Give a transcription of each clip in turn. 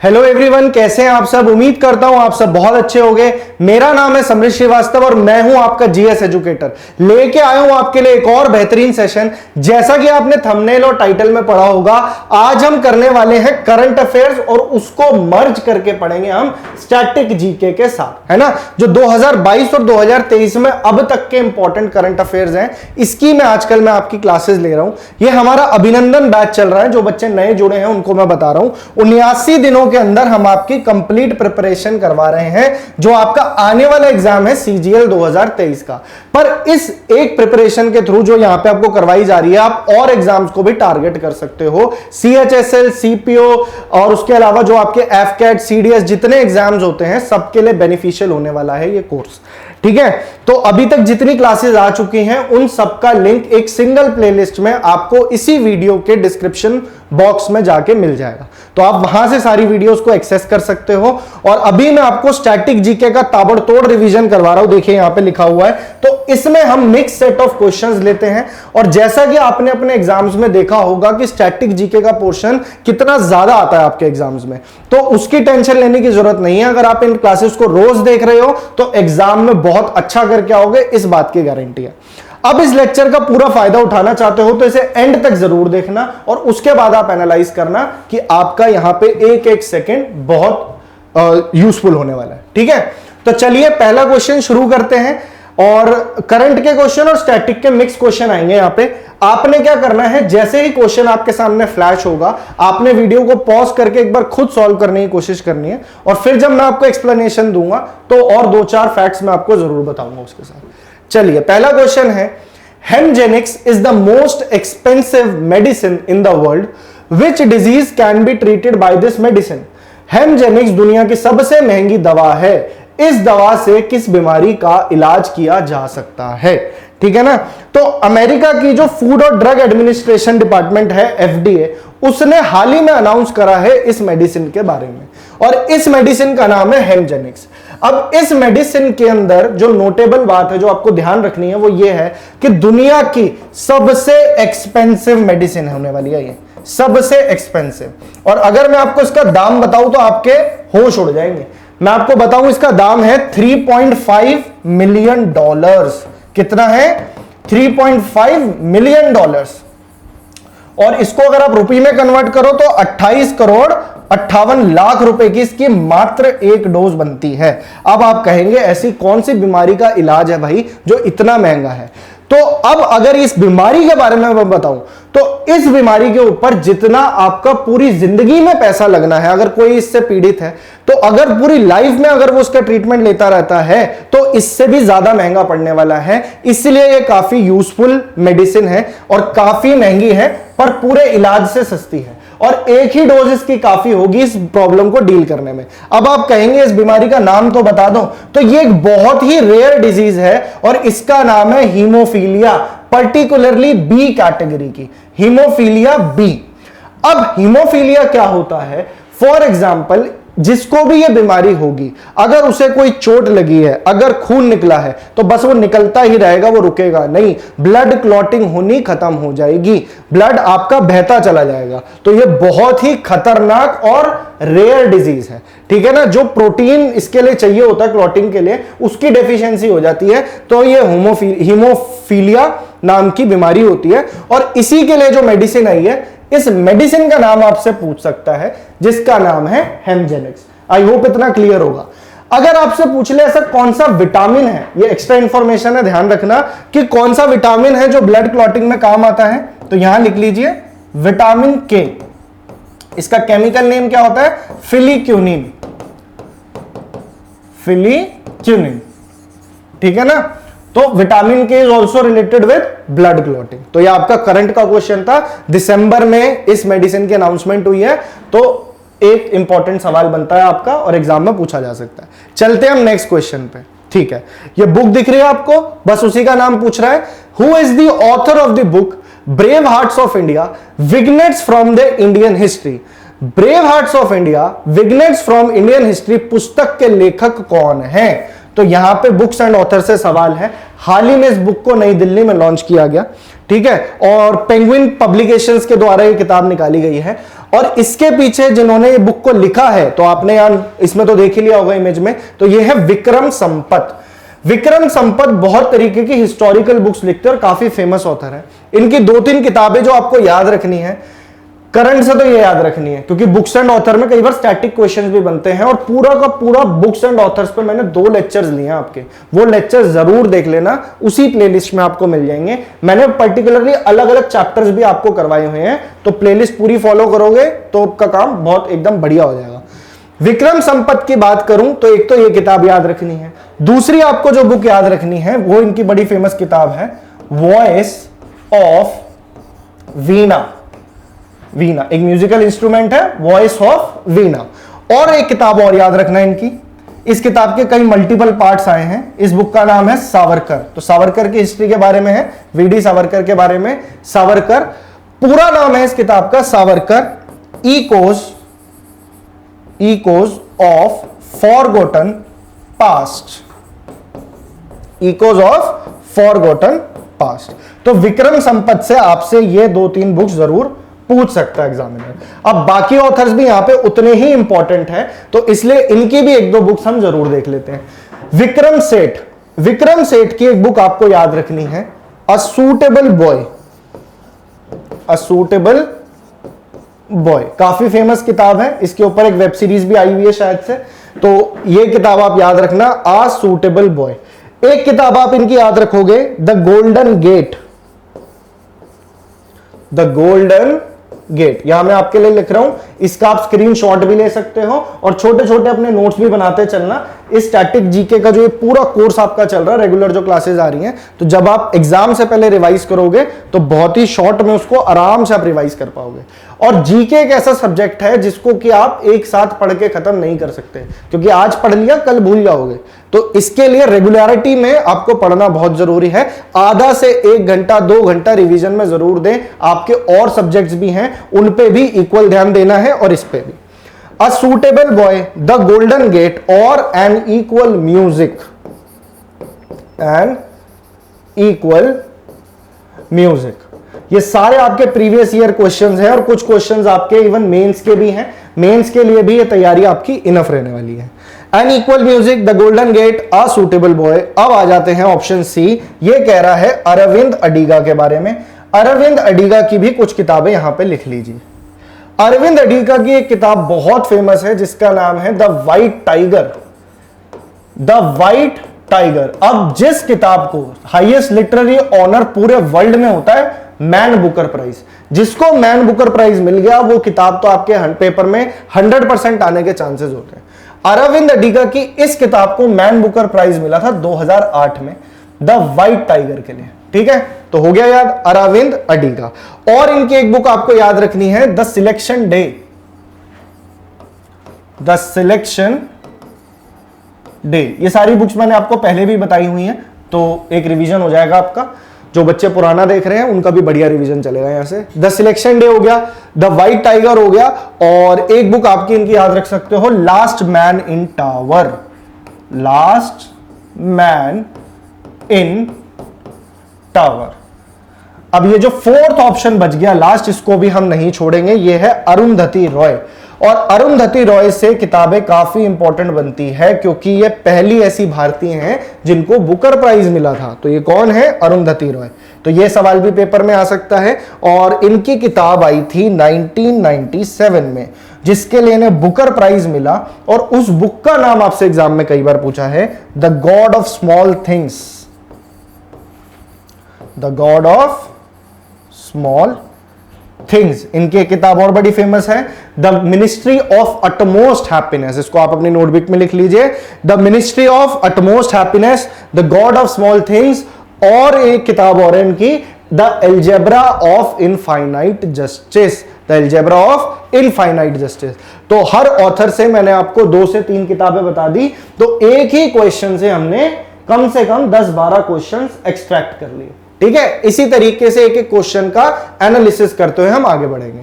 Hello everyone, कैसे हैं आप सब। उम्मीद करता हूं आप सब बहुत अच्छे होंगे। मेरा नाम है समृत श्रीवास्तव और मैं हूं आपका जीएस एजुकेटर। लेके आया हूं आपके लिए एक और बेहतरीन सेशन। जैसा कि आपने थंबनेल और टाइटल में पढ़ा होगा, आज हम करने वाले हैं करंट अफेयर्स और उसको मर्ज करके पढ़ेंगे हम स्टैटिक जीके के साथ, है ना। जो 2022 और 2023 में अब तक के इंपॉर्टेंट करंट अफेयर्स हैं, इसकी मैं आजकल मैं आपकी क्लासेस ले रहा हूं। ये हमारा अभिनंदन बैच चल रहा है। जो बच्चे नए जुड़े हैं उनको मैं बता रहा हूं, 79 दिनों के अंदर हम आपकी कंप्लीट प्रिपरेशन करवा रहे हैं, जो आपका आने वाला एग्जाम है सीजीएल 2023 का। पर इस एक प्रिपरेशन के थ्रू जो यहां पे आपको करवाई जा रही है, आप और एग्जाम्स को भी टारगेट कर सकते हो। सीएचएसएल, सीपीओ और उसके अलावा जो आपके एफकेट, सीडीएस जितने एग्जाम्स होते हैं, सबके लिए बेनिफिशियल होने वाला है ये कोर्स, ठीक है। तो अभी तक जितनी क्लासेस आ चुकी हैं उन सबका लिंक एक सिंगल प्लेलिस्ट में आपको इसी वीडियो के डिस्क्रिप्शन बॉक्स में जाके मिल जाएगा। तो आप वहां से सारी वीडियोस को एक्सेस कर सकते हो। और अभी मैं आपको स्टैटिक जीके का ताबड़तोड़ रिवीजन करवा रहा हूं। देखिए यहां पे लिखा हुआ है, तो इसमें हम मिक्स सेट ऑफ क्वेश्चंस लेते हैं। और जैसा कि आपने अपने एग्जाम्स में देखा होगा कि स्टैटिक जीके का पोर्शन कितना ज्यादा आता है आपके एग्जाम्स में, तो उसकी टेंशन लेने की जरूरत नहीं है। अगर आप इन क्लासेस को रोज देख रहे हो तो एग्जाम में बहुत अच्छा करके आओगे, इस बात की गारंटी है। अब इस लेक्चर का पूरा फायदा उठाना चाहते हो तो इसे एंड तक जरूर देखना और उसके बाद आप एनालाइज करना कि आपका यहां पे एक एक सेकंड बहुत यूजफुल होने वाला है, ठीक है। तो चलिए पहला क्वेश्चन शुरू करते हैं। और करंट के क्वेश्चन और स्टैटिक के मिक्स क्वेश्चन आएंगे यहां पे। आपने क्या करना है, जैसे ही क्वेश्चन आपके सामने फ्लैश होगा, आपने वीडियो को पॉज करके एक बार खुद सॉल्व करने की कोशिश करनी है। और फिर जब मैं आपको एक्सप्लेनेशन दूंगा तो और दो चार फैक्ट्स मैं आपको जरूर बताऊंगा उसके साथ। चलिए पहला क्वेश्चन है, Hemgenix is the most expensive medicine in the world, which disease can be treated by this medicine. Hemgenix दुनिया की सबसे महंगी दवा है, इस दवा से किस बीमारी का इलाज किया जा सकता है, ठीक है ना। तो अमेरिका की जो फूड और ड्रग एडमिनिस्ट्रेशन डिपार्टमेंट है, एफडीए, उसने हाल ही में अनाउंस करा है इस मेडिसिन के बारे में, और इस मेडिसिन का नाम है हेमजेनिक्स। अब इस मेडिसिन के अंदर जो नोटेबल बात है, जो आपको ध्यान रखनी है, वो ये है कि दुनिया की सबसे एक्सपेंसिव मेडिसिन होने वाली है ये, सबसे एक्सपेंसिव। और अगर मैं आपको इसका दाम बताऊं तो आपके होश उड़ जाएंगे। मैं आपको बताऊं इसका दाम है $3.5 मिलियन। कितना है? $3.5 मिलियन। और इसको अगर आप रुपये में कन्वर्ट करो तो 28 करोड़ 58 लाख रुपए की इसकी मात्र एक डोज बनती है। अब आप कहेंगे ऐसी कौन सी बीमारी का इलाज है भाई जो इतना महंगा है। तो अब अगर इस बीमारी के बारे में मैं बताऊं तो इस बीमारी के ऊपर जितना आपका पूरी जिंदगी में पैसा लगना है, अगर कोई इससे पीड़ित है तो अगर पूरी लाइफ में अगर वो उसका ट्रीटमेंट लेता रहता है तो इससे भी ज्यादा महंगा पड़ने वाला है। इसलिए ये काफी यूजफुल मेडिसिन है और काफी महंगी है, पर पूरे इलाज से सस्ती है। और एक ही डोज इसकी काफी होगी इस प्रॉब्लम को डील करने में। अब आप कहेंगे इस बीमारी का नाम तो बता दो, तो ये एक बहुत ही रेयर डिजीज है और इसका नाम है हीमोफीलिया, पर्टिकुलरली बी कैटेगरी की, हीमोफीलिया बी। अब हीमोफीलिया क्या होता है? फॉर एग्जाम्पल, जिसको भी ये बीमारी होगी, अगर उसे कोई चोट लगी है, अगर खून निकला है, तो बस वो निकलता ही रहेगा, वो रुकेगा नहीं। ब्लड क्लॉटिंग होनी खत्म हो जाएगी, ब्लड आपका बहता चला जाएगा। तो ये बहुत ही खतरनाक और रेयर डिजीज है, ठीक है ना। जो प्रोटीन इसके लिए चाहिए होता है क्लॉटिंग के लिए, उसकी डेफिशिएंसी हो जाती है, तो ये हीमोफीलिया नाम की बीमारी होती है। और इसी के लिए जो मेडिसिन आई है, इस मेडिसिन का नाम आपसे पूछ सकता है, जिसका नाम है हेमजेनिक्स। आई होप इतना क्लियर होगा। अगर आपसे पूछ ले ऐसा कौन सा विटामिन है, ये एक्स्ट्रा इंफॉर्मेशन है, ध्यान रखना कि कौन सा विटामिन है जो ब्लड क्लॉटिंग में काम आता है, तो यहां लिख लीजिए विटामिन के। इसका केमिकल नेम क्या होता है? फिलिक्यूनिन, फिलिक्यूनिन, ठीक है ना। तो विटामिन के is also related with blood clotting. तो ये आपका करंट का क्वेश्चन था। दिसंबर में इस मेडिसिन की अनाउंसमेंट हुई है, तो एक इंपॉर्टेंट सवाल बनता है आपका और एग्जाम में पूछा जा सकता है। चलते हैं हम नेक्स्ट क्वेश्चन पे, ठीक है। ये बुक दिख रही है आपको, बस उसी का नाम पूछ रहा है। Who is the author of the book brave hearts of India, vignettes from the Indian history. Brave hearts of India, vignettes from Indian history पुस्तक के लेखक कौन है? तो यहां पे बुक्स एंड ऑथर से सवाल है। हाल ही में इस बुक को नई दिल्ली में लॉन्च किया गया, ठीक है, और पेंगुइन पब्लिकेशंस के द्वारा ये किताब निकाली गई है। और इसके पीछे जिन्होंने ये बुक को लिखा है, तो आपने यार इसमें तो देख ही लिया होगा इमेज में, तो ये है विक्रम संपत। विक्रम संपत बहुत तरीके की हिस्टोरिकल बुक्स लिखते हैं और काफी फेमस ऑथर है। इनकी 2-3 किताबें जो आपको याद रखनी है, करंट से तो ये याद रखनी है, क्योंकि बुक्स एंड ऑथर में कई बार स्टैटिक क्वेश्चंस भी बनते हैं, और पूरा का पूरा बुक्स एंड ऑथर्स पे मैंने 2 लेक्चर्स लिए हैं आपके, वो लेक्चर्स जरूर देख लेना, उसी प्लेलिस्ट में आपको मिल जाएंगे। मैंने पर्टिकुलरली अलग अलग चैप्टर्स भी आपको करवाए हुए हैं, तो प्लेलिस्ट पूरी फॉलो करोगे तो आपका काम बहुत एकदम बढ़िया हो जाएगा। विक्रम संपत की बात करूं तो एक तो ये किताब याद रखनी है, दूसरी आपको जो बुक याद रखनी है वो इनकी बड़ी फेमस किताब है वॉइस ऑफ वीणा। वीणा एक म्यूजिकल इंस्ट्रूमेंट है, वॉइस ऑफ वीणा। और एक किताब और याद रखना इनकी, इस किताब के कई मल्टीपल पार्ट्स आए हैं। इस बुक का नाम है सावरकर। तो सावरकर की हिस्ट्री के बारे में है, वीडी सावरकर के बारे में। सावरकर पूरा नाम है इस किताब का Savarkar, echoes of forgotten past. Echoes of forgotten past. तो विक्रम संपत से आपसे ये 2-3 बुक्स जरूर पूछ सकता है एग्जामिनर। अब बाकी ऑथर्स भी यहां पे उतने ही इंपॉर्टेंट हैं, तो इसलिए इनकी भी 1-2 बुक्स हम जरूर देख लेते हैं। विक्रम सेठ, विक्रम सेठ की एक बुक आपको याद रखनी है, अ सूटेबल बॉय। अ सूटेबल बॉय काफी फेमस किताब है, इसके ऊपर एक वेब सीरीज भी आई हुई है शायद से, तो ये किताब आप याद रखना, अ सूटेबल बॉय। एक किताब आप इनकी याद रखोगे, the golden Gate. The golden Gate, यहां मैं आपके लिए लिख रहा हूं, इसका आप स्क्रीनशॉट भी ले सकते हो और छोटे छोटे अपने नोट्स भी बनाते चलना। इस स्टैटिक जीके का जो ये पूरा कोर्स आपका चल रहा है, रेगुलर जो क्लासेस आ रही हैं, तो जब आप एग्जाम से पहले रिवाइज करोगे तो बहुत ही शॉर्ट में उसको आराम से आप रिवाइज कर पाओगे। और जीके एक ऐसा सब्जेक्ट है जिसको कि आप एक साथ पढ़ के खत्म नहीं कर सकते, क्योंकि आज पढ़ लिया कल भूल जाओगे। तो इसके लिए रेगुलरिटी में आपको पढ़ना बहुत जरूरी है। आधा से 1 घंटा 2 घंटा रिवीजन में जरूर दें। आपके और सब्जेक्ट्स भी हैं, उन पे भी इक्वल ध्यान देना है और इस पे भी। A suitable boy, the golden gate और an equal music. An equal music, ये सारे आपके प्रीवियस ईयर क्वेश्चंस हैं और कुछ क्वेश्चंस आपके इवन मेंस के भी हैं। मेंस के लिए भी ये तैयारी आपकी इनफ रहने वाली है। An equal music, the golden gate, a suitable boy. अब आ जाते हैं ऑप्शन सी, ये कह रहा है अरविंद अडिगा के बारे में। अरविंद अडिगा की भी कुछ किताबें यहां पे लिख लीजिए। अरविंद अडिगा की एक किताब बहुत फेमस है जिसका नाम है the white tiger. The white tiger. अब जिस किताब को हाईएस्ट लिटरेरी ऑनर पूरे वर्ल्ड में होता है, मैन बुकर प्राइज, जिसको मैन बुकर प्राइज मिल गया, वो किताब तो आपके पेपर में 100% आने के चांसेस होते हैं। अरविंद अडिगा की इस किताब को मैन बुकर प्राइज मिला था 2008 में, द वाइट टाइगर के लिए। ठीक है, तो हो गया याद अरविंद अडिगा। और इनकी एक बुक आपको याद रखनी है, the selection day. The selection day, ये सारी बुक्स मैंने आपको पहले भी बताई हुई हैं, तो एक रिवीजन हो जाएगा आपका। जो बच्चे पुराना देख रहे हैं उनका भी बढ़िया रिवीजन चलेगा यहां से। द सिलेक्शन डे हो गया, द वाइट टाइगर हो गया, और एक बुक आपकी इनकी याद रख सकते हो, last man in tower. Last man in tower. अब ये जो 4th ऑप्शन बच गया लास्ट, इसको भी हम नहीं छोड़ेंगे, ये है अरुंधति रॉय। और अरुंधति रॉय से किताबें काफी इंपॉर्टेंट बनती है, क्योंकि ये पहली ऐसी भारतीय हैं जिनको बुकर प्राइज मिला था। तो ये कौन है? अरुंधति रॉय। तो ये सवाल भी पेपर में आ सकता है। और इनकी किताब आई थी 1997 में, जिसके लिए इन्हें बुकर प्राइज मिला। और उस बुक का नाम आपसे एग्जाम में कई बार पूछा है, the God of small things. The God of small things. इनकी एक किताब और बड़ी फेमस है, the ministry of utmost happiness. इसको आप अपनी नोटबुक में लिख लीजिए, the ministry of utmost happiness, the God of small things. और एक किताब और है इनकी, the algebra of infinite justice. The algebra of infinite justice. तो हर ऑथर से मैंने आपको 2 से 3 किताबें बता दी, तो एक ही क्वेश्चन से हमने कम से कम 10-12 क्वेश्चन एक्सट्रैक्ट कर लिए। ठीक है, इसी तरीके से एक एक क्वेश्चन का एनालिसिस करते हुए हम आगे बढ़ेंगे।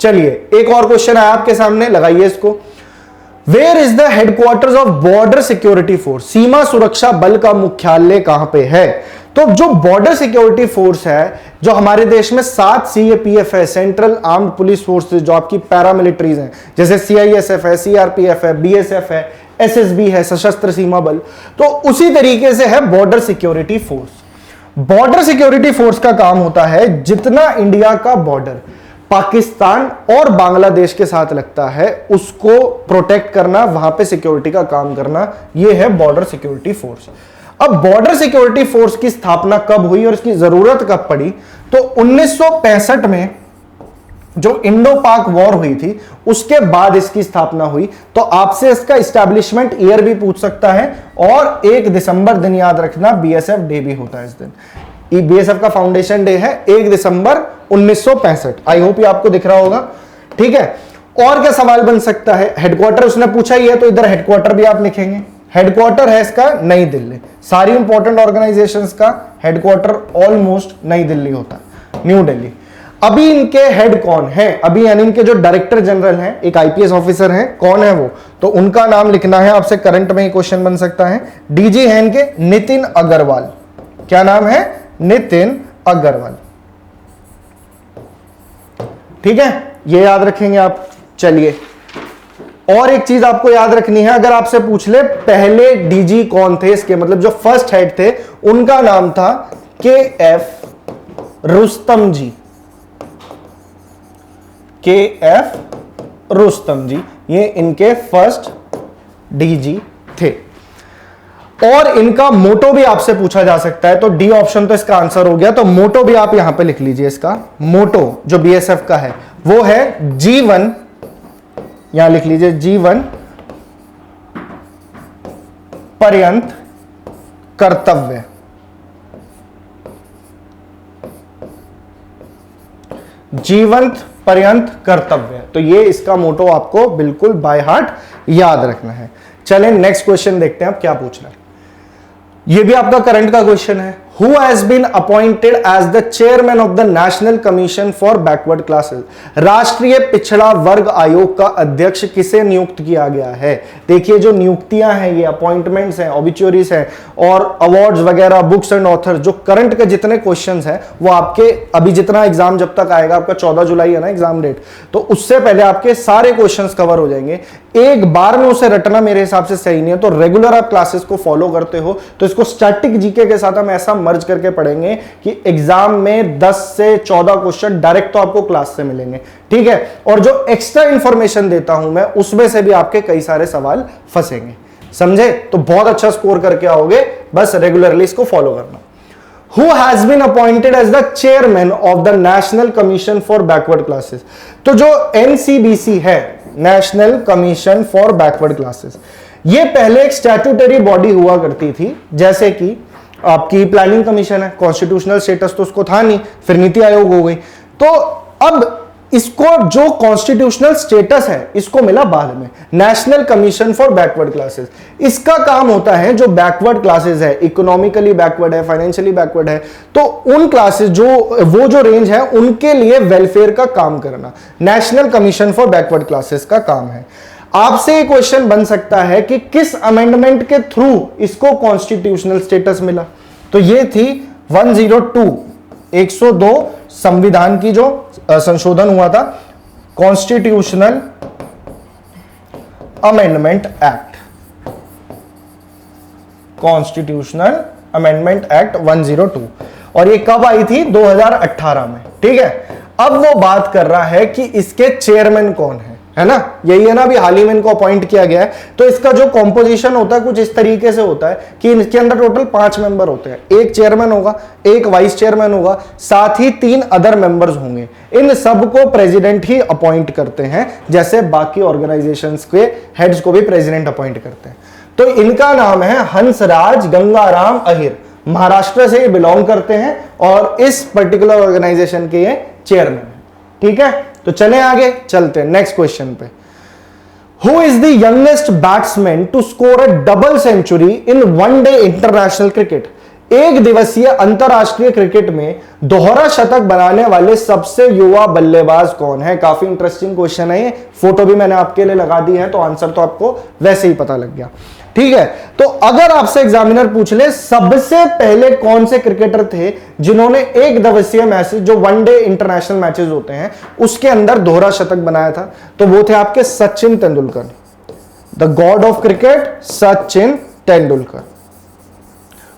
चलिए, एक और क्वेश्चन है आपके सामने, लगाइए इसको। Where is the headquarters of border security force, सीमा सुरक्षा बल का मुख्यालय कहां पे है? तो जो बॉर्डर सिक्योरिटी फोर्स है, जो हमारे देश में 7 CAPF है, सेंट्रल आर्म्ड पुलिस फोर्सेस, जो आपकी पैरामिलिट्रीज हैं, जैसे CISF है, CRPF है, BSF है, SSB है, सशस्त्र सीमा बल, तो उसी तरीके से है border security force. Border security force का काम होता है, जितना इंडिया का बॉर्डर पाकिस्तान और बांग्लादेश के साथ लगता है उसको प्रोटेक्ट करना, वहां पे सिक्योरिटी का काम करना, यह है बॉर्डर सिक्योरिटी फोर्स। अब बॉर्डर सिक्योरिटी फोर्स की स्थापना कब हुई और इसकी जरूरत कब पड़ी? तो 1965 में जो इंडो पाक वॉर हुई थी उसके बाद इसकी स्थापना हुई। तो आपसे इसका इस्टेब्लिशमेंट ईयर भी पूछ सकता है, और 1 दिसंबर दिन याद रखना, BSF डे भी होता है इस दिन। BSF का फाउंडेशन डे है 1 दिसंबर 1965। आई होप ये आपको दिख रहा होगा, ठीक है। और क्या सवाल बन सकता है? हेडक्वार्टर उसने पूछा ही है, तो इधर हेडक्वार्टर भी आप लिखेंगे। हेडक्वार्टर है इसका नई दिल्ली। सारी इंपॉर्टेंट ऑर्गेनाइजेशंस का हेडक्वार्टर ऑलमोस्ट नई दिल्ली होता है, न्यू दिल्ली। अभी इनके हेड कौन है? अभी यानी इनके जो डायरेक्टर जनरल हैं, एक IPS ऑफिसर हैं, कौन है वो? तो उनका नाम लिखना है आपसे, करंट में ही क्वेश्चन बन सकता है। DG है इनके नितिन अग्रवाल। क्या नाम है? नितिन अग्रवाल, ठीक है, ये याद रखेंगे आप। चलिए, और एक चीज आपको याद रखनी है, अगर आपसे पूछ ले पहले DG कौन थे इसके, मतलब जो फर्स्ट हेड थे, उनका नाम था KF रुस्तम जी। KF रुस्तम जी, ये इनके फर्स्ट DG थे। और इनका मोटो भी आपसे पूछा जा सकता है, तो D ऑप्शन तो इसका आंसर हो गया। तो मोटो भी आप यहां पे लिख लीजिए। इसका मोटो जो BSF का है वो है जीवन, यहां लिख लीजिए, जीवन पर्यंत कर्तव्य। जीवंत पर्यंत कर्तव्य, तो ये इसका मोटो आपको बिल्कुल बाय हार्ट याद रखना है। चलें नेक्स्ट क्वेश्चन देखते हैं अब क्या पूछ रहा है। ये भी आपका करंट का क्वेश्चन है। Who has been appointed as the chairman of the National Commission for Backward Classes? राष्ट्रीय पिछड़ा वर्ग आयोग का अध्यक्ष किसे नियुक्त किया गया है? देखिए, जो नियुक्तियां हैं, ये अपॉइंटमेंट्स हैं, ऑबिचुअरीज हैं, और अवार्ड्स वगैरह, बुक्स एंड ऑथर, जो करंट के जितने क्वेश्चंस हैं वो आपके अभी जितना एग्जाम जब तक आएगा, आपका 14 जुलाई है ना एग्जाम डेट, तो उससे पहले आपके सारे क्वेश्चंस कवर हो जाएंगे। एक बार में उसे रटना मेरे हिसाब से सही नहीं है। तो रेगुलर आप क्लासेस को फॉलो करते हो तो इसको स्टैटिक जीके के साथ हम ऐसा मर्ज करके पढ़ेंगे कि एग्जाम में 10 से 14 क्वेश्चन डायरेक्ट तो आपको क्लास से मिलेंगे, ठीक है। और जो एक्स्ट्रा इंफॉर्मेशन देता हूं मैं, उसमें से भी आपके कई सारे सवाल फंसेंगे, समझे? तो बहुत अच्छा स्कोर करके आओगे, बस रेगुलरली इसको फॉलो करना। Who has been appointed as the chairman of the National Commission for Backward Classes? तो जो NCBC है, national commission for backward classes, ये पहले एक स्टैट्यूटरी बॉडी हुआ करती थी, जैसे कि आपकी प्लानिंग कमीशन है। कॉन्स्टिट्यूशनल स्टेटस तो उसको था नहीं, फिर नीति आयोग हो गई। तो अब इसको जो कॉन्स्टिट्यूशनल स्टेटस है इसको मिला बाद में, national commission for backward classes. इसका काम होता है जो बैकवर्ड क्लासेस है, इकोनॉमिकली बैकवर्ड है, फाइनेंशियली बैकवर्ड है, तो उन क्लासेस जो रेंज है उनके लिए वेलफेयर का काम करना, national commission for backward classes का काम है। आपसे एक क्वेश्चन बन सकता है कि किस अमेंडमेंट के थ्रू इसको कॉन्स्टिट्यूशनल स्टेटस मिला? तो ये थी 102 संविधान की जो संशोधन हुआ था, constitutional amendment act, constitutional amendment act 102। और ये कब आई थी? 2018 में, ठीक है। अब वो बात कर रहा है कि इसके चेयरमैन कौन है ना? यही है ना, अभी हाल ही में इनको अपॉइंट किया गया है। तो इसका जो कॉम्पोजिशन होता है कुछ इस तरीके से होता है कि इसके अंदर टोटल 5 मेंबर होते हैं। एक चेयरमैन होगा, एक वाइस चेयरमैन होगा, साथ ही 3 अदर मेंबर्स होंगे। इन सबको प्रेसिडेंट ही अपॉइंट करते हैं, जैसे बाकी ऑर्गेनाइजेशंस के हेड्स को भी प्रेसिडेंट अपॉइंट करते हैं। तो इनका नाम है हंसराज गंगाराम अहिर, महाराष्ट्र से ये बिलोंग करते हैं और इस पर्टिकुलर ऑर्गेनाइजेशन के ये चेयरमैन है, ठीक है। तो चले आगे चलते हैं नेक्स्ट क्वेश्चन पे। Who is the youngest batsman to score a double century in one day international cricket? एक दिवसीय अंतरराष्ट्रीय क्रिकेट में दोहरा शतक बनाने वाले सबसे युवा बल्लेबाज कौन है? काफी इंटरेस्टिंग क्वेश्चन है ये। फोटो भी मैंने आपके लिए लगा दी है, तो आंसर तो आपको वैसे ही पता लग गया। ठीक है, तो अगर आपसे एग्जामिनर पूछ ले सबसे पहले कौन से क्रिकेटर थे जिन्होंने एक दिवसीय मैच, जो वनडे इंटरनेशनल मैचेस होते हैं, उसके अंदर दोहरा शतक बनाया था, तो वो थे आपके Sachin Tendulkar, the God of cricket Sachin Tendulkar.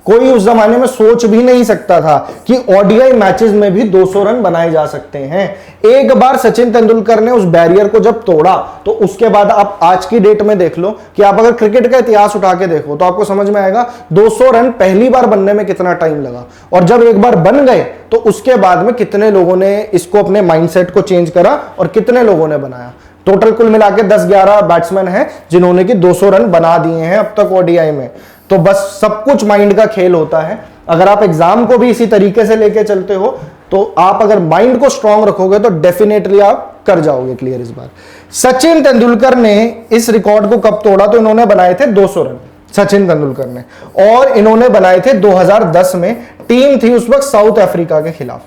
कोई उस जमाने में सोच भी नहीं सकता था कि ओडीआई मैचेस में भी 200 रन बनाए जा सकते हैं। एक बार सचिन तेंदुलकर ने उस बैरियर को जब तोड़ा, तो उसके बाद आप आज की डेट में देख लो कि आप अगर क्रिकेट का इतिहास उठा के देखो तो आपको समझ में आएगा 200 रन पहली बार बनने में कितना टाइम लगा, और जब एक बार बन गए तो उसके बाद में कितने लोगों ने इसको अपने माइंडसेट को चेंज करा और कितने लोगों ने बनाया। टोटल कुल मिला के 10-11 बैट्समैन हैं जिन्होंने कि 200 रन बना दिए हैं अब तक ओडीआई में। तो बस सब कुछ माइंड का खेल होता है। अगर आप एग्जाम को भी इसी तरीके से लेके चलते हो तो आप अगर माइंड को स्ट्रांग रखोगे तो डेफिनेटली आप कर जाओगे क्लियर इस बार। सचिन तेंदुलकर ने इस रिकॉर्ड को कब तोड़ा? तो इन्होंने बनाए थे 200 रन, सचिन तेंदुलकर ने, और इन्होंने बनाए थे 2010 में। टीम थी उस वक्त साउथ अफ्रीका के खिलाफ।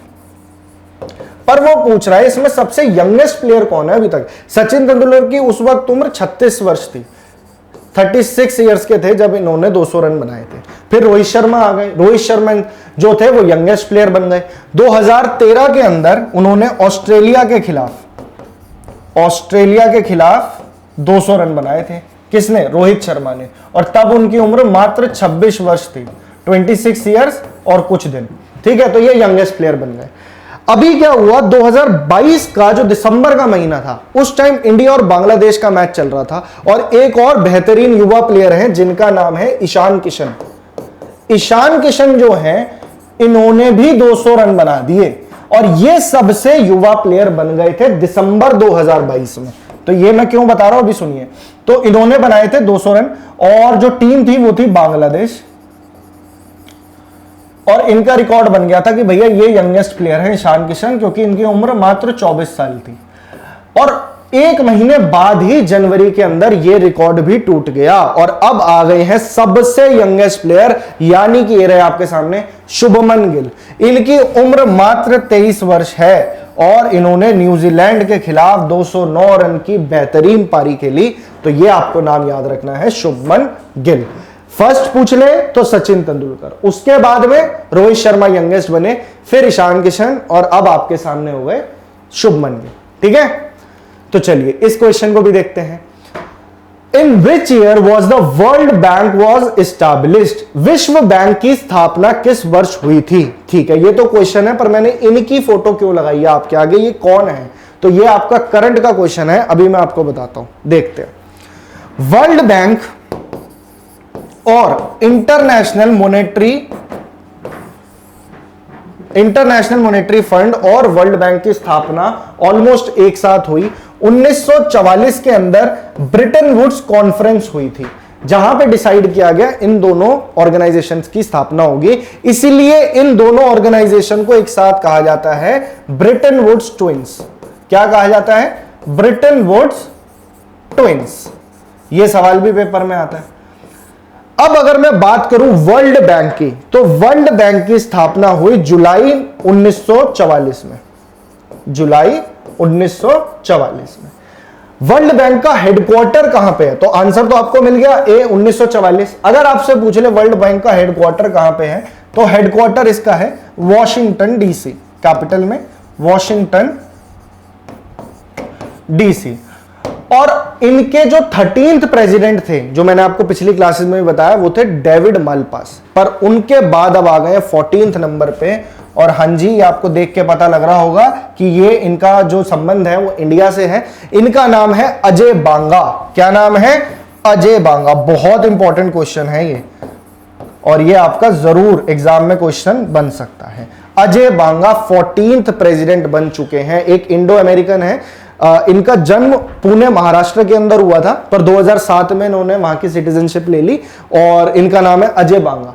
पर वो पूछ रहा है इसमें सबसे यंगेस्ट प्लेयर कौन है अभी तक? सचिन तेंदुलकर की उस वक्त उम्र 36 वर्ष थी, 36 इयर्स के थे जब इन्होंने 200 रन बनाए थे। फिर रोहित शर्मा आ गए। रोहित शर्मा जो थे वो यंगेस्ट प्लेयर बन गए। 2013 के अंदर उन्होंने ऑस्ट्रेलिया के खिलाफ 200 रन बनाए थे। किसने? रोहित शर्मा ने। और तब उनकी उम्र मात्र 26 वर्ष थी, 26 इयर्स और कुछ दिन। ठीक है, तो ये यंगेस्ट प्लेयर बन गए। अभी क्या हुआ, 2022 का जो दिसंबर का महीना था, उस टाइम इंडिया और बांग्लादेश का मैच चल रहा था, और एक और बेहतरीन युवा प्लेयर हैं जिनका नाम है ईशान किशन। ईशान किशन जो हैं, इन्होंने भी 200 रन बना दिए, और ये सबसे युवा प्लेयर बन गए थे दिसंबर 2022 में। तो ये मैं क्यों बता रहा हूं अभी सुनिए। तो इन्होंने बनाए थे 200 रन, और जो टीम थी वो थी बांग्लादेश, और इनका रिकॉर्ड बन गया था कि भैया ये यंगेस्ट प्लेयर है ईशान किशन, क्योंकि इनकी उम्र मात्र 24 साल थी। और एक महीने बाद ही जनवरी के अंदर ये रिकॉर्ड भी टूट गया, और अब आ गए हैं सबसे यंगेस्ट प्लेयर, यानी कि ये रहे आपके सामने शुभमन गिल। इनकी उम्र मात्र 23 वर्ष है, और इन्होंने न्यूजीलैंड के खिलाफ 209 रन की बेहतरीन पारी खेली। तो ये आपको नाम याद रखना है, शुभमन गिल। फर्स्ट पूछ ले तो सचिन तेंदुलकर, उसके बाद में रोहित शर्मा यंगेस्ट बने, फिर ईशान किशन, और अब आपके सामने हो गए शुभमन गिल। ठीक है, तो चलिए इस क्वेश्चन को भी देखते हैं। In which year was the world bank was established? विश्व बैंक की स्थापना किस वर्ष हुई थी? ठीक है, ये तो क्वेश्चन है, पर मैंने इनकी फोटो क्यों लगाई है आपके आगे, ये कौन है? तो ये आपका करंट का क्वेश्चन है, अभी मैं आपको बताता हूं, देखते हैं। वर्ल्ड बैंक और इंटरनेशनल मॉनेटरी फंड और वर्ल्ड बैंक की स्थापना ऑलमोस्ट एक साथ हुई। 1944 के अंदर ब्रिटेन वुड्स कॉन्फ्रेंस हुई थी, जहां पे डिसाइड किया गया इन दोनों ऑर्गेनाइजेशंस की स्थापना होगी। इसीलिए इन दोनों ऑर्गेनाइजेशन को एक साथ कहा जाता है ब्रिटेन वुड्स ट्विंस। क्या कहा जाता है? Bretton Woods twins. यह सवाल भी पेपर में आता है। अब अगर मैं बात करूं वर्ल्ड बैंक की, तो वर्ल्ड बैंक की स्थापना हुई जुलाई 1944 में। जुलाई 1944 में। वर्ल्ड बैंक का हेडक्वार्टर कहां पे है? तो आंसर तो आपको मिल गया ए 1944। अगर आपसे पूछ ले वर्ल्ड बैंक का हेडक्वार्टर कहां पे है, तो हेडक्वार्टर इसका है वॉशिंगटन डीसी, कैपिटल में वॉशिंगटन डीसी। और इनके जो 13th प्रेसिडेंट थे, जो मैंने आपको पिछली क्लासेस में भी बताया, वो थे डेविड मालपास। पर उनके बाद अब आ गए 14th नंबर पे। और हाँ जी, ये आपको देख के पता लग रहा होगा कि ये इनका जो संबंध है वो इंडिया से है। इनका नाम है अजय बांगा। क्या नाम है? अजय बांगा। बहुत इंपॉर्टेंट क्वेश्चन है ये, और ये आपका जरूर एग्जाम में क्वेश्चन बन सकता है। अजय बांगा 14th प्रेसिडेंट बन चुके हैं। एक इंडो अमेरिकन है। इनका जन्म पुणे महाराष्ट्र के अंदर हुआ था, पर 2007 में इन्होंने वहां की सिटीजनशिप ले ली, और इनका नाम है अजय बांगा।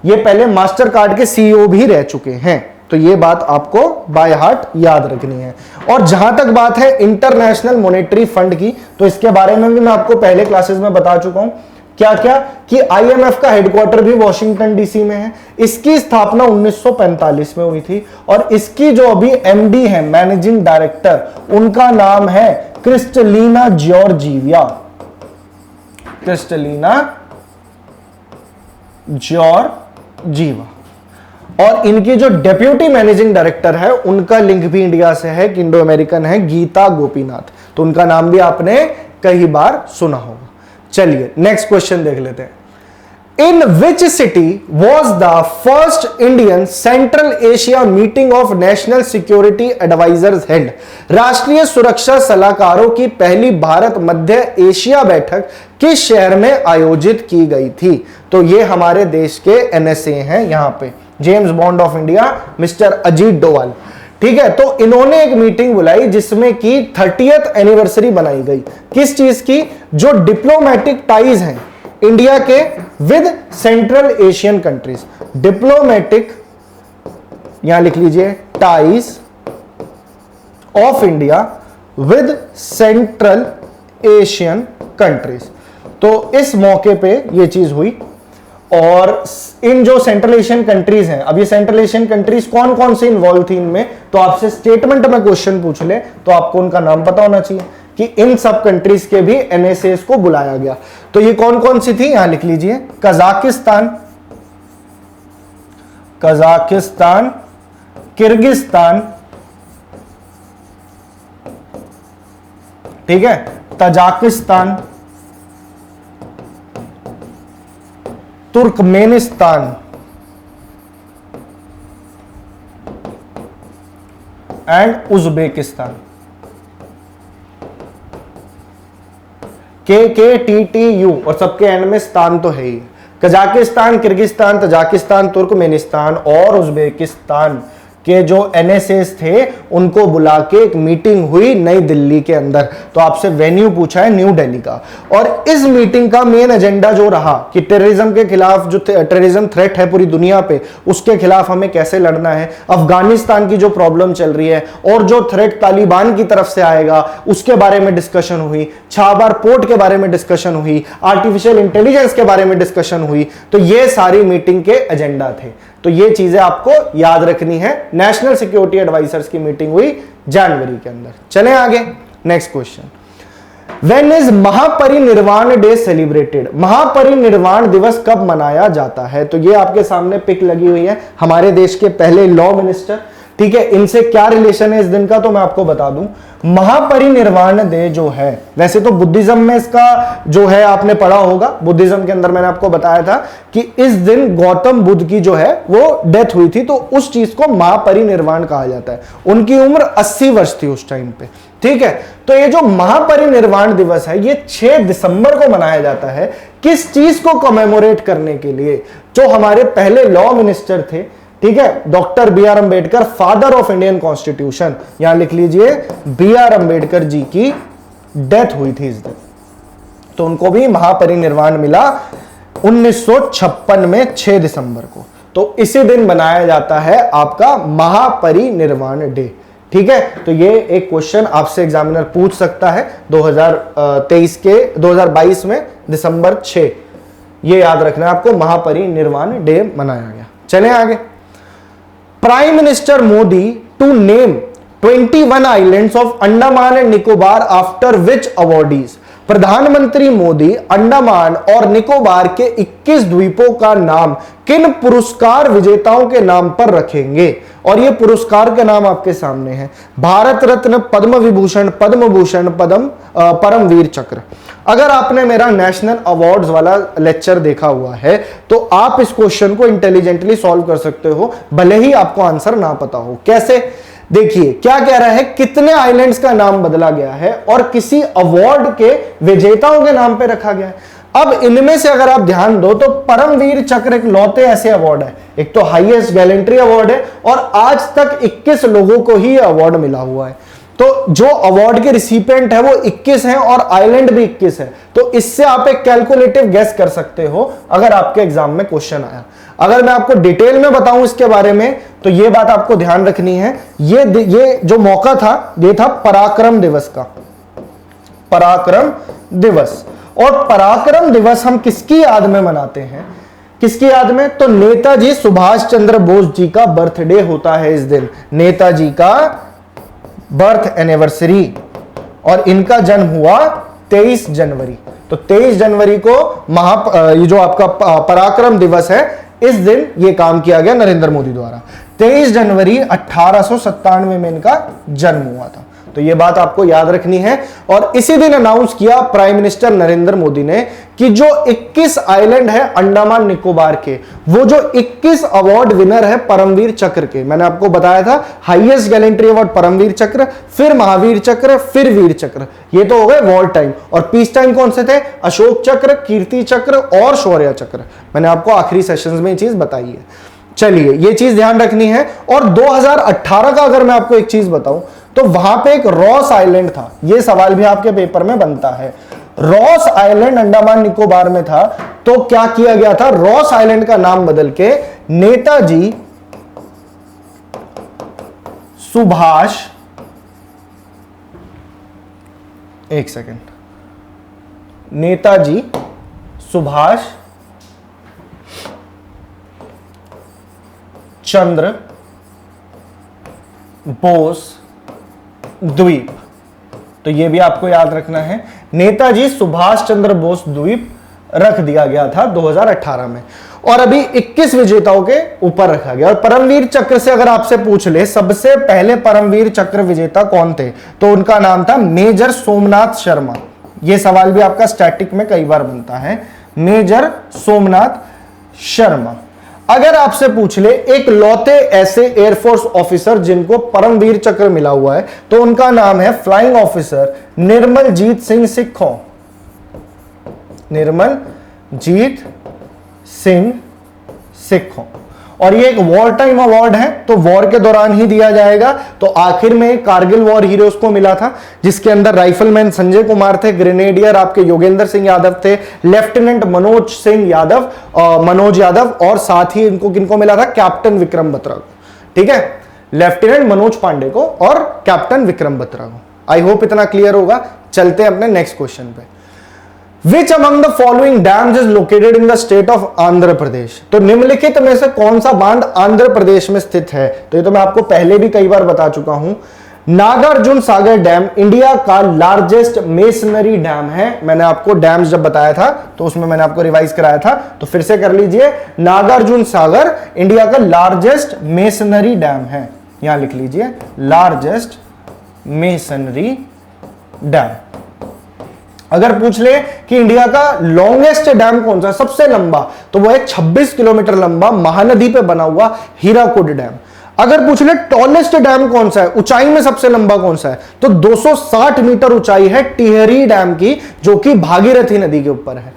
ये पहले मास्टर कार्ड के सीईओ भी रह चुके हैं। तो ये बात आपको बाय हार्ट याद रखनी है। और जहां तक बात है इंटरनेशनल मॉनेटरी फंड की, तो इसके बारे में भी मैं आपको पहले क्लासेस में बता चुका हूं क्या क्या कि आईएमएफ का हेडक्वार्टर भी वॉशिंगटन डीसी में है। इसकी स्थापना 1945 में हुई थी और इसकी जो अभी एमडी है, मैनेजिंग डायरेक्टर, उनका नाम है क्रिस्टलिना जॉर्जिवा। Kristalina Georgieva. और इनकी जो डेप्यूटी मैनेजिंग डायरेक्टर है उनका लिंक भी इंडिया से है, इंडो अमेरिकन है, गीता गोपीनाथ। तो उनका नाम भी आपने कई बार सुना होगा। चलिए नेक्स्ट क्वेश्चन देख लेते हैं। In which city was the first Indian central Asia meeting of national security advisers held? राष्ट्रीय सुरक्षा सलाहकारों की पहली भारत मध्य एशिया बैठक किस शहर में आयोजित की गई थी? तो ये हमारे देश के एनएसए हैं, यहां पे James bond of India mister Ajit Doval. ठीक है, तो इन्होंने एक मीटिंग बुलाई जिसमें कि 30th एनिवर्सरी बनाई गई। किस चीज की? जो डिप्लोमेटिक टाइज हैं इंडिया के with central Asian countries. Diplomatic, यहां लिख लीजिए, ties of India with central Asian countries. तो इस मौके पे ये चीज हुई। और इन जो सेंट्रल एशियन कंट्रीज हैं, अब ये सेंट्रल एशियन कंट्रीज कौन कौन से इन्वॉल्व थी इनमें, तो आपसे स्टेटमेंट में क्वेश्चन पूछ ले तो आपको उनका नाम पता होना चाहिए कि इन सब कंट्रीज के भी एनएसएस को बुलाया गया। तो ये कौन कौन सी थी, यहां लिख लीजिए, कजाकिस्तान, कजाकिस्तान, किर्गिस्तान, ठीक है, Tajikistan, Turkmenistan and Uzbekistan. KKTTU और सबके एंड में स्थान तो है ही। कजाकिस्तान, किर्गिस्तान, तजाकिस्तान, तुर्कमेनिस्तान और उज्बेकिस्तान के जो एनएसएस थे उनको बुला के एक मीटिंग हुई नई दिल्ली के अंदर। तो आपसे वेन्यू पूछा है न्यू दिल्ली का। और इस मीटिंग का मेन एजेंडा जो रहा कि टेररिज्म के खिलाफ, जो टेररिज्म थ्रेट है पूरी दुनिया पे, उसके खिलाफ हमें कैसे लड़ना है, अफगानिस्तान की जो प्रॉब्लम चल रही है और जो थ्रेट तालिबान की तरफ से आएगा उसके बारे में डिस्कशन हुई, छाबार पोर्ट के बारे में डिस्कशन हुई, आर्टिफिशियल इंटेलिजेंस के बारे में डिस्कशन हुई। तो ये सारी मीटिंग के एजेंडा थे। तो ये चीजें आपको याद रखनी है। नेशनल सिक्योरिटी एडवाइजर्स की मीटिंग हुई जनवरी के अंदर। चलें आगे, next question. When is Mahaparinirvan day celebrated? Mahaparinirvan Diwas कब मनाया जाता है? तो ये आपके सामने पिक लगी हुई है, हमारे देश के पहले लॉ मिनिस्टर। ठीक है, इनसे क्या रिलेशन है इस दिन का तो मैं आपको बता दूं। महापरिनिर्वाण डे जो है, वैसे तो बुद्धिज्म में इसका जो है आपने पढ़ा होगा, बुद्धिज्म के अंदर मैंने आपको बताया था कि इस दिन गौतम बुद्ध की जो है वो डेथ हुई थी, तो उस चीज को महापरिनिर्वाण कहा जाता है। उनकी उम्र 80 वर्ष थी उस टाइम पे। ठीक है, तो ये जो महापरिनिर्वाण दिवस है ये 6 दिसंबर को मनाया जाता है। किस चीज को कमेमोरेट करने के लिए? जो हमारे पहले लॉ मिनिस्टर थे, ठीक है, doctor B R Ambedkar, father of Indian constitution, यहां लिख लीजिए बी आर अंबेडकर जी की डेथ हुई थी इस दिन। तो उनको भी महापरिनिर्वाण मिला 1956 में 6 दिसंबर को। तो इसी दिन बनाया जाता है आपका महापरिनिर्वाण डे। ठीक है, तो ये एक क्वेश्चन आपसे एग्जामिनर पूछ सकता है 2022 में दिसंबर 6, ये याद रखना है आपको, महापरिनिर्वाण डे मनाया गया। चलें आगे। Prime minister Modi to name 21 islands of Andaman and Nicobar after which awardees? प्रधानमंत्री मोदी अंडमान और निकोबार के 21 द्वीपों का नाम किन पुरस्कार विजेताओं के नाम पर रखेंगे? और ये पुरस्कार के नाम आपके सामने हैं, भारत रत्न, पद्म विभूषण, पद्म भूषण, परमवीर चक्र। अगर आपने मेरा नेशनल अवार्ड्स वाला लेक्चर देखा हुआ है तो आप इस क्वेश्चन को इंटेलिजेंटली सॉल्व कर सकते हो, भले ही आपको आंसर ना पता हो। कैसे? देखिए क्या कह रहा है, कितने आइलैंड्स का नाम बदला गया है और किसी अवार्ड के विजेताओं के नाम पे रखा गया है। अब इनमें से अगर आप ध्यान दो तो परमवीर चक्र एक लौते ऐसे अवार्ड है, एक तो हाईएस्ट गैलेंट्री अवार्ड है और आज तक 21 लोगों को ही अवार्ड मिला हुआ है। तो जो अवार्ड के रिसिपिएंट है वो 21 हैं और आइलैंड भी 21 है। तो इससे आप एक कैलकुलेटिव गेस कर सकते हो अगर आपके एग्जाम में क्वेश्चन आया। अगर मैं आपको डिटेल में बताऊं इसके बारे में तो ये बात आपको ध्यान रखनी है, ये जो मौका था ये था पराक्रम दिवस का, पराक्रम दिवस। और पराक्रम दिवस हम किसकी याद में मनाते हैं? किसकी याद में? तो नेताजी सुभाष चंद्र बोस जी का बर्थडे होता है इस दिन, नेताजी का बर्थ एनिवर्सरी, और इनका जन्म हुआ 23 जनवरी। तो 23 जनवरी को ये जो आपका पराक्रम दिवस है, इस दिन ये काम किया गया नरेंद्र मोदी द्वारा। 23 जनवरी 1897 में इनका जन्म हुआ था। तो ये बात आपको याद रखनी है। और इसी दिन अनाउंस किया प्राइम मिनिस्टर नरेंद्र मोदी ने कि जो 21 आइलैंड है अंडमान निकोबार के, वो जो 21 अवार्ड विनर है परमवीर चक्र के, मैंने आपको बताया था हाईएस्ट गैलेंट्री अवार्ड परमवीर चक्र, फिर महावीर चक्र, फिर वीर चक्र, ये तो हो गए वॉर टाइम। और पीस टाइम कौन से थे? अशोक चक्र, कीर्ति चक्र और शौर्य चक्र। मैंने आपको आखिरी सेशंस में ये चीज बताई है। चलिए, ये चीज ध्यान रखनी है। और 2018 का अगर मैं आपको एक चीज बताऊं, तो वहां पे एक रॉस आइलैंड था। ये सवाल भी आपके पेपर में बनता है। रॉस आइलैंड अंडमान निकोबार में था, तो क्या किया गया था? रॉस आइलैंड का नाम बदल के नेताजी सुभाष, एक सेकंड, नेताजी सुभाष चंद्र बोस द्वीप। तो यह भी आपको याद रखना है, नेताजी सुभाष चंद्र बोस द्वीप रख दिया गया था 2018 में। और अभी 21 विजेताओं के ऊपर रखा गया। और परमवीर चक्र से अगर आपसे पूछ ले सबसे पहले परमवीर चक्र विजेता कौन थे, तो उनका नाम था मेजर सोमनाथ शर्मा। यह सवाल भी आपका स्टैटिक में कई बार बनता है, मेजर सोमनाथ शर्मा। अगर आपसे पूछ ले एक लौते ऐसे एयरफोर्स ऑफिसर जिनको परमवीर चक्र मिला हुआ है, तो उनका नाम है फ्लाइंग ऑफिसर निर्मलजीत सिंह सिक्खो। निर्मलजीत सिंह सिक्खो। और ये एक वॉर टाइम अवार्ड है, तो वॉर के दौरान ही दिया जाएगा। तो आखिर में कारगिल वॉर हीरोज को मिला था, जिसके अंदर राइफलमैन संजय कुमार थे, ग्रेनेडियर आपके योगेंद्र सिंह यादव थे, लेफ्टिनेंट मनोज यादव, और साथ ही इनको किनको मिला था? कैप्टन विक्रम बत्रा को। ठीक है, लेफ्टिनेंट मनोज पांडे को और कैप्टन विक्रम बत्रा को। आई होप इतना क्लियर होगा। चलते हैं अपने नेक्स्ट क्वेश्चन पे। Which among the following dams is located in the state of Andhra Pradesh? तो निम्नलिखित में से कौन सा बांध आंध्र प्रदेश में स्थित है? तो ये तो मैं आपको पहले भी कई बार बता चुका हूं। नागार्जुन सागर डैम इंडिया का लार्जेस्ट मेसनरी डैम है। मैंने आपको डैम्स जब बताया था तो उसमें मैंने आपको रिवाइज कराया था, तो फिर से कर लीजिए। नागार्जुन सागर इंडिया का लार्जेस्ट मेसनरी डैम है। यहां लिख लीजिए, लार्जेस्ट मेसनरी डैम। अगर पूछ ले कि इंडिया का लॉन्गेस्ट डैम कौन सा है, सबसे लंबा, तो वो है 26 किलोमीटर लंबा महानदी पे बना हुआ हीराकुड डैम। अगर पूछ ले टॉलेस्ट डैम कौन सा है, ऊंचाई में सबसे लंबा कौन सा है, तो 260 मीटर ऊंचाई है टिहरी डैम की, जो कि भागीरथी नदी के ऊपर है।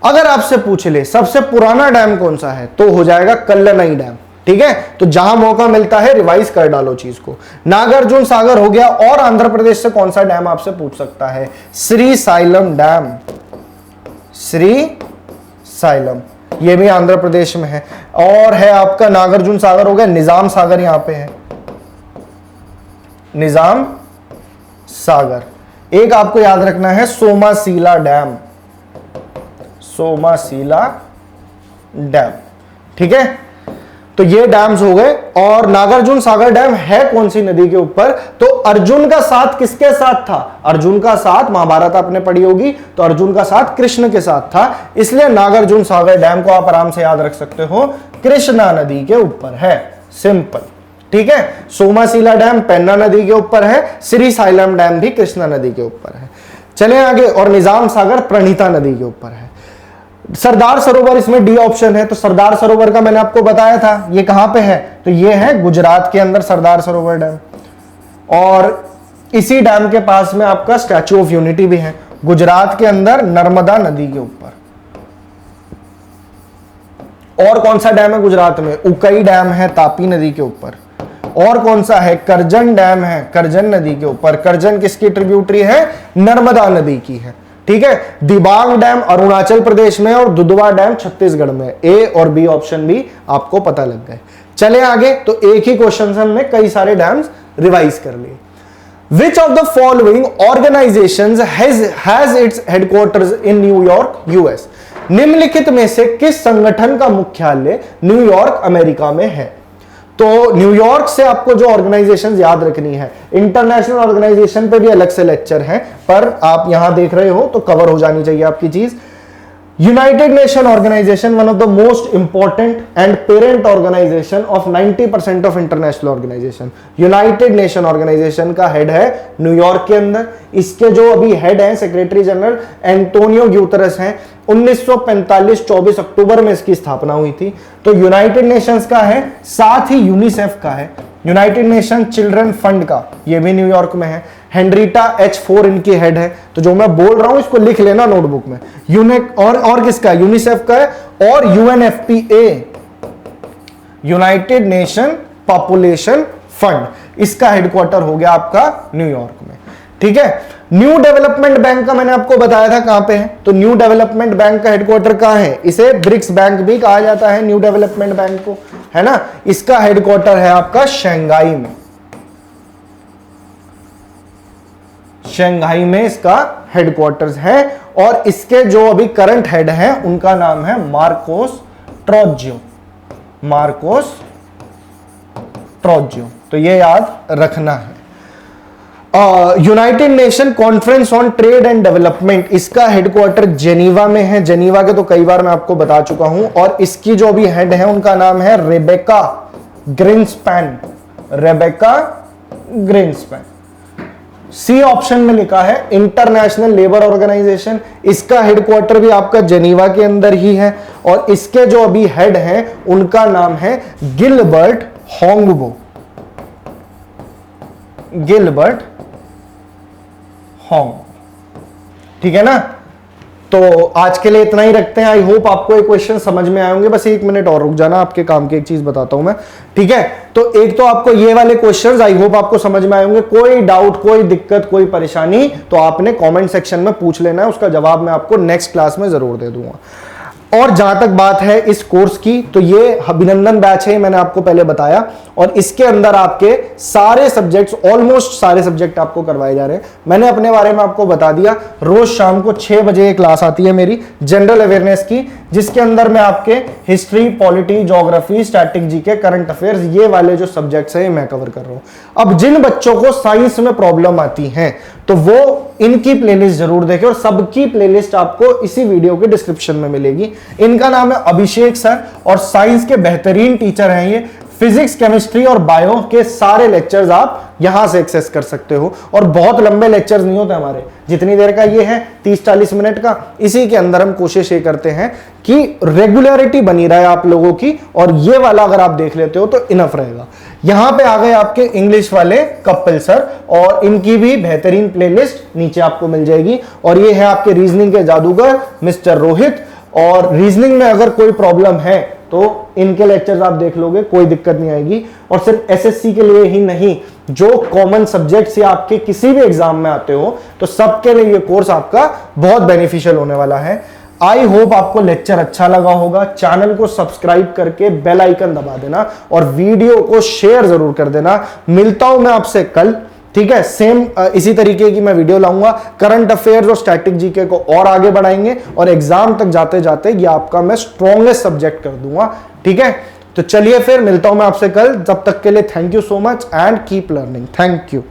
अगर आपसे पूछ ले सबसे पुराना डैम कौन सा है, तो हो जाएगा कल्लनई डैम। ठीक है, तो जहां मौका मिलता है रिवाइज कर डालो चीज को। नागार्जुन सागर हो गया। और आंध्र प्रदेश से कौन सा डैम आपसे पूछ सकता है? श्रीसाइलम डैम। श्रीसाइलम ये भी आंध्र प्रदेश में है। और है आपका नागार्जुन सागर हो गया, निजाम सागर यहां पे है, निजाम सागर। एक आपको याद रखना है सोमासीला डैम, सोमासीला डैम। ठीक है, तो ये डैम्स हो गए। और नागार्जुन सागर डैम है कौन सी नदी के ऊपर? तो अर्जुन का साथ किसके साथ था? अर्जुन का साथ, महाभारत आपने पढ़ी होगी, तो अर्जुन का साथ कृष्ण के साथ था, इसलिए नागार्जुन सागर डैम को आप आराम से याद रख सकते हो, कृष्णा नदी के ऊपर है। सिंपल। ठीक है, सोमासीला डैम पेन्ना नदी के ऊपर है, श्रीसाइलम डैम भी कृष्णा नदी के ऊपर है। चले आगे। और निजाम सागर प्रणीता नदी के ऊपर है। सरदार सरोवर इसमें डी ऑप्शन है। तो सरदार सरोवर का मैंने आपको बताया था, ये कहां पे है? तो ये है गुजरात के अंदर सरदार सरोवर डैम। और इसी डैम के पास में आपका स्टैच्यू ऑफ यूनिटी भी है, गुजरात के अंदर नर्मदा नदी के ऊपर। और कौन सा डैम है गुजरात में? उकई डैम है तापी नदी के ऊपर। और कौन सा है? करजन डैम है, करजन नदी के ऊपर। करजन किसकी ट्रिब्यूटरी है? नर्मदा नदी की है। ठीक है, दिबांग डैम अरुणाचल प्रदेश में और दुधवा डैम छत्तीसगढ़ में। ए और बी ऑप्शन भी आपको पता लग गए। चले आगे। तो एक ही क्वेश्चन से हमने कई सारे डैम्स रिवाइज कर लिए। Which of the following organisations has its headquarters in New York US? निम्नलिखित में से किस संगठन का मुख्यालय न्यूयॉर्क अमेरिका में है? तो न्यूयॉर्क से आपको जो ऑर्गेनाइजेशंस याद रखनी है, इंटरनेशनल ऑर्गेनाइजेशन पे भी अलग से लेक्चर है, पर आप यहां देख रहे हो तो कवर हो जानी चाहिए आपकी चीज। United Nation organisation, one of the most important and parent organisation of 90% of international organisation. United Nation organisation का हेड है न्यूयॉर्क के अंदर। इसके जो अभी हेड हैं सेक्रेटरी जनरल एंटोनियो ग्यूतरस हैं। 1945 24 अक्टूबर में इसकी स्थापना हुई थी। तो यूनाइटेड नेशंस का है, साथ ही यूनिसेफ का है, यूनाइटेड नेशन चिल्ड्रन फंड का, ये भी न्यूयॉर्क में है। हेनरीटा H4 इनकी हेड है। तो जो मैं बोल रहा हूं इसको लिख लेना नोटबुक में। यूनिक और किसका? यूनिसेफ का है। और UNFPA, United nation population fund, इसका हेडक्वार्टर हो गया आपका न्यूयॉर्क में। ठीक है। न्यू डेवलपमेंट बैंक का मैंने आपको बताया था कहां पे है, तो न्यू डेवलपमेंट बैंक का हेडक्वार्टर कहां है? इसे ब्रिक्स बैंक भी कहा जाता है, न्यू डेवलपमेंट बैंक को, है ना। इसका हेडक्वार्टर है आपका शंघाई में। शंघाई में इसका हेडक्वार्टर्स है। और इसके जो अभी करंट हेड है उनका नाम है मार्कोस ट्रोज्यो। मार्कोस ट्रोज्यो, तो ये याद रखना है। United nation conference on trade and development, इसका हेडक्वार्टर जेनीवा में है। जेनीवा के तो कई बार मैं आपको बता चुका हूं। और इसकी जो भी हेड है उनका नाम है रेबेका ग्रिन्सपैन। रेबेका ग्रिन्सपैन। सी ऑप्शन में लिखा है इंटरनेशनल लेबर ऑर्गेनाइजेशन, इसका हेडक्वार्टर भी आपका जेनीवा के अंदर ही है। और इसके जो अभी हेड हैं उनका नाम है गिलबर्ट होंगबो। गिलबर्ट होंग, ठीक है ना। तो आज के लिए इतना ही रखते हैं। आई होप आपको ये क्वेश्चन समझ में आए होंगे। बस 1 मिनट और रुक जाना, आपके काम की एक चीज बताता हूं मैं, ठीक है। तो एक तो आपको ये वाले क्वेश्चंस आई होप आपको समझ में आए होंगे। कोई डाउट, कोई दिक्कत, कोई परेशानी तो आपने कमेंट सेक्शन में पूछ लेना है, उसका जवाब मैं आपको नेक्स्ट क्लास में जरूर दे दूंगा। और जहां तक बात है इस कोर्स की, तो ये अभिनंदन बैच है, मैंने आपको पहले बताया। और इसके अंदर आपके सारे सब्जेक्ट्स, ऑलमोस्ट सारे सब्जेक्ट आपको करवाए जा रहे हैं। मैंने अपने बारे में आपको बता दिया। रोज शाम को 6 बजे एक क्लास आती है मेरी जनरल अवेयरनेस की, जिसके अंदर मैं आपके history, polity, geography, static GK, current affairs, ये वाले जो सब्जेक्ट्स हैं मैं कवर कर रहा हूं। अब जिन बच्चों को साइंस में प्रॉब्लम आती है तो वो इनकी प्लेलिस्ट जरूर देखें, और सबकी प्लेलिस्ट आपको इसी वीडियो के डिस्क्रिप्शन में मिलेगी। इनका नाम है अभिषेक सर, और साइंस के बेहतरीन टीचर हैं ये। फिजिक्स, केमिस्ट्री और बायो के सारे लेक्चर्स आप यहां से एक्सेस कर सकते हो। और बहुत लंबे लेक्चर्स नहीं होते हमारे, जितनी देर का ये है 30-40 मिनट का, इसी के अंदर हम कोशिश ये करते हैं कि रेगुलरिटी बनी रहे आप लोगों की। और ये वाला अगर आप देख लेते हो तो इनफ रहेगा। यहां पे आ गए आपके इंग्लिश वाले कपिल सर, और इनकी भी बेहतरीन प्लेलिस्ट नीचे आपको मिल जाएगी। और ये है आपके रीजनिंग के जादूगर मिस्टर रोहित। और रीजनिंग में अगर कोई प्रॉब्लम है तो इनके लेक्चर्स आप देख लोगे, कोई दिक्कत नहीं आएगी। और सिर्फ एसएससी के लिए ही नहीं, जो कॉमन सब्जेक्ट्स या आपके किसी भी एग्जाम में आते हो तो सबके लिए ये कोर्स आपका बहुत बेनिफिशियल होने वाला है। आई होप आपको लेक्चर अच्छा लगा होगा। चैनल को सब्सक्राइब करके बेल आइकन दबा देना और वीडियो को शेयर जरूर कर देना। मिलता हूं मैं आपसे कल, ठीक है। सेम इसी तरीके की मैं वीडियो लाऊंगा। करंट अफेयर्स और स्टैटिक जीके को और आगे बढ़ाएंगे, और एग्जाम तक जाते जाते ये आपका मैं स्ट्रॉन्गेस्ट सब्जेक्ट कर दूंगा, ठीक है। तो चलिए फिर मिलता हूं मैं आपसे कल। जब तक के लिए thank you so much and keep learning. Thank you.